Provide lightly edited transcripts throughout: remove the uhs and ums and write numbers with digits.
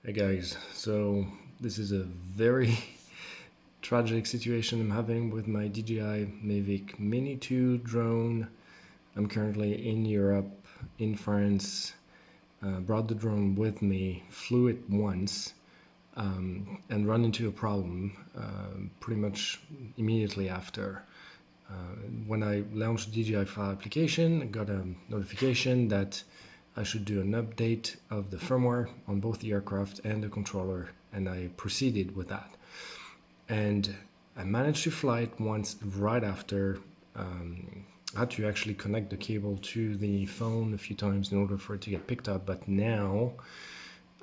Hey guys, so this is a very tragic situation I'm having with my DJI Mavic Mini2 drone. I'm currently in Europe, in France, brought the drone with me, flew it once, and run into a problem pretty much immediately after. When I launched the DJI file application, I got a notification that I should do an update of the firmware on both the aircraft and the controller, and I proceeded with that. And I managed to fly it once right after. I had to actually connect the cable to the phone a few times in order for it to get picked up, but now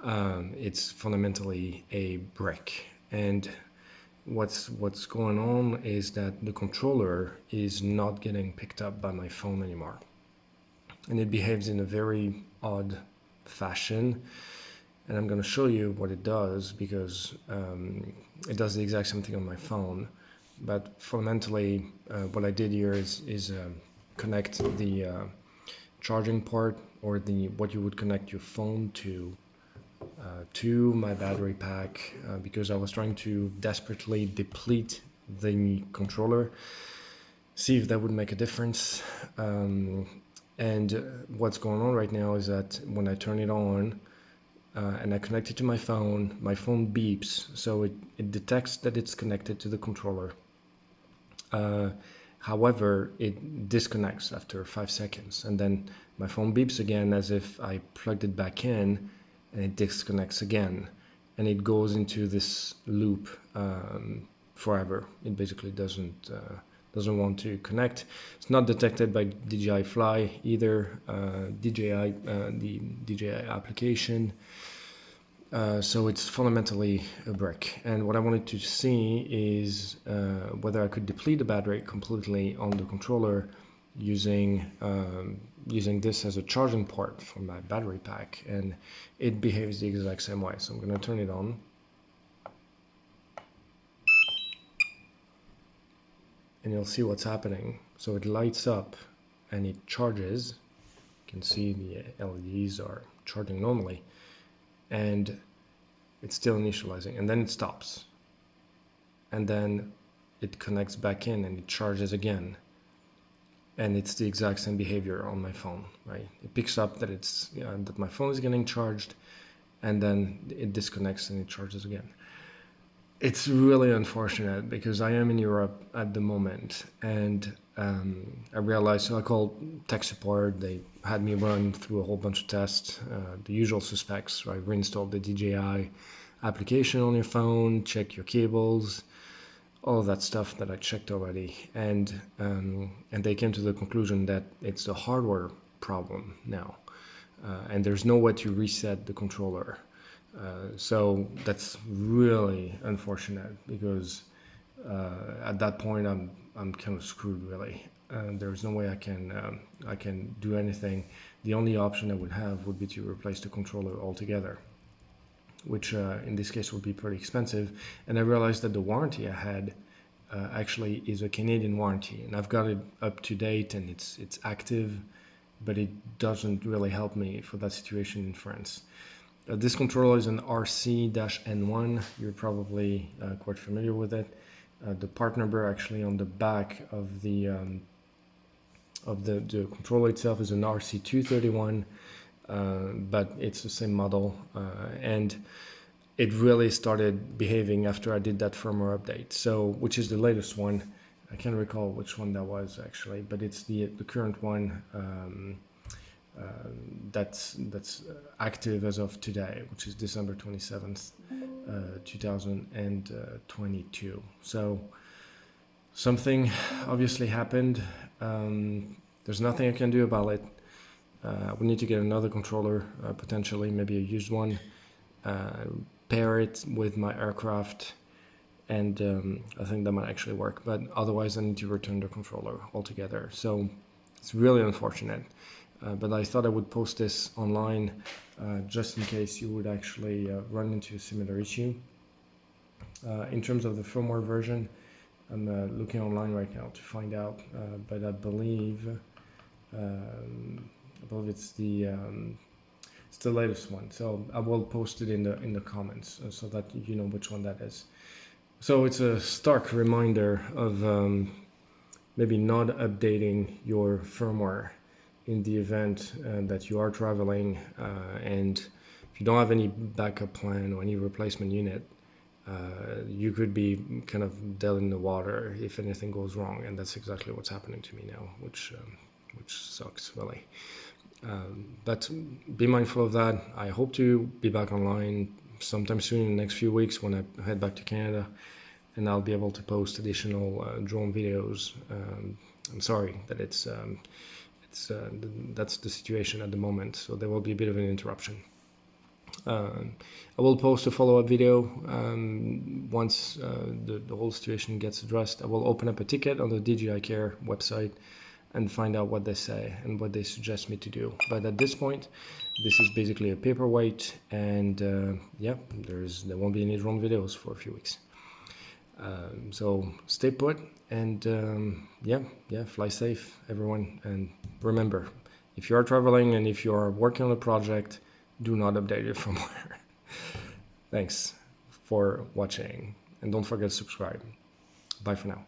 it's fundamentally a brick. And what's going on is that the controller is not getting picked up by my phone anymore, and it behaves in a very odd fashion. And I'm going to show you what it does because it does the exact same thing on my phone. But fundamentally, what I did here is connect the charging port, or the what you would connect your phone to my battery pack, because I was trying to desperately deplete the controller, see if that would make a difference. And what's going on right now is that when I turn it on and I connect it to my phone beeps, so it detects that it's connected to the controller. However, it disconnects after 5 seconds, and then my phone beeps again as if I plugged it back in, and it disconnects again, and it goes into this loop forever. It basically doesn't want to connect. It's not detected by DJI Fly either, the DJI application. So it's fundamentally a brick. And what I wanted to see is whether I could deplete the battery completely on the controller using this as a charging port for my battery pack, and it behaves the exact same way. So I'm going to turn it on. And you'll see what's happening. So it lights up and it charges. You can see the LEDs are charging normally, and it's still initializing, and then it stops, and then it connects back in and it charges again, and it's the exact same behavior on my phone, right? It picks up that that my phone is getting charged, and then it disconnects and it charges again. It's really unfortunate because I am in Europe at the moment, and I realized, so I called tech support. They had me run through a whole bunch of tests, the usual suspects, right? Reinstall the DJI application on your phone, check your cables, all of that stuff that I checked already, and they came to the conclusion that it's a hardware problem now, and there's no way to reset the controller. So that's really unfortunate because at that point I'm kind of screwed, really. There's no way I can do anything. The only option I would have would be to replace the controller altogether, which in this case would be pretty expensive. And I realized that the warranty I had actually is a Canadian warranty, and I've got it up to date and it's active, but it doesn't really help me for that situation in France. This controller is an RC-N1. You're probably quite familiar with it. The part number actually on the back of the controller itself is an RC-231, but it's the same model, and it really started behaving after I did that firmware update. So, which is the latest one. I can't recall which one that was actually, but it's the current one. That's active as of today, which is December 27th, 2022. So something obviously happened. There's nothing I can do about it. We need to get another controller, potentially, maybe a used one, pair it with my aircraft, and I think that might actually work. But otherwise, I need to return the controller altogether. So it's really unfortunate. But I thought I would post this online just in case you would actually run into a similar issue. In terms of the firmware version, I'm looking online right now to find out, but I believe it's the It's the latest one, so I will post it in the comments so that you know which one that is. So it's a stark reminder of maybe not updating your firmware in the event that you are traveling, and if you don't have any backup plan or any replacement unit, you could be kind of dead in the water if anything goes wrong, and that's exactly what's happening to me now, which sucks really. But be mindful of that. I hope to be back online sometime soon in the next few weeks when I head back to Canada, and I'll be able to post additional drone videos. I'm sorry that that's the situation at the moment, so there will be a bit of an interruption. I will post a follow-up video once the whole situation gets addressed. I will open up a ticket on the DJI Care website and find out what they say and what they suggest me to do. But at this point, this is basically a paperweight, and yeah, there won't be any drone videos for a few weeks. So stay put, and yeah, fly safe, everyone. And remember, if you are traveling and if you are working on a project, do not update your firmware. Thanks for watching, and don't forget to subscribe. Bye for now.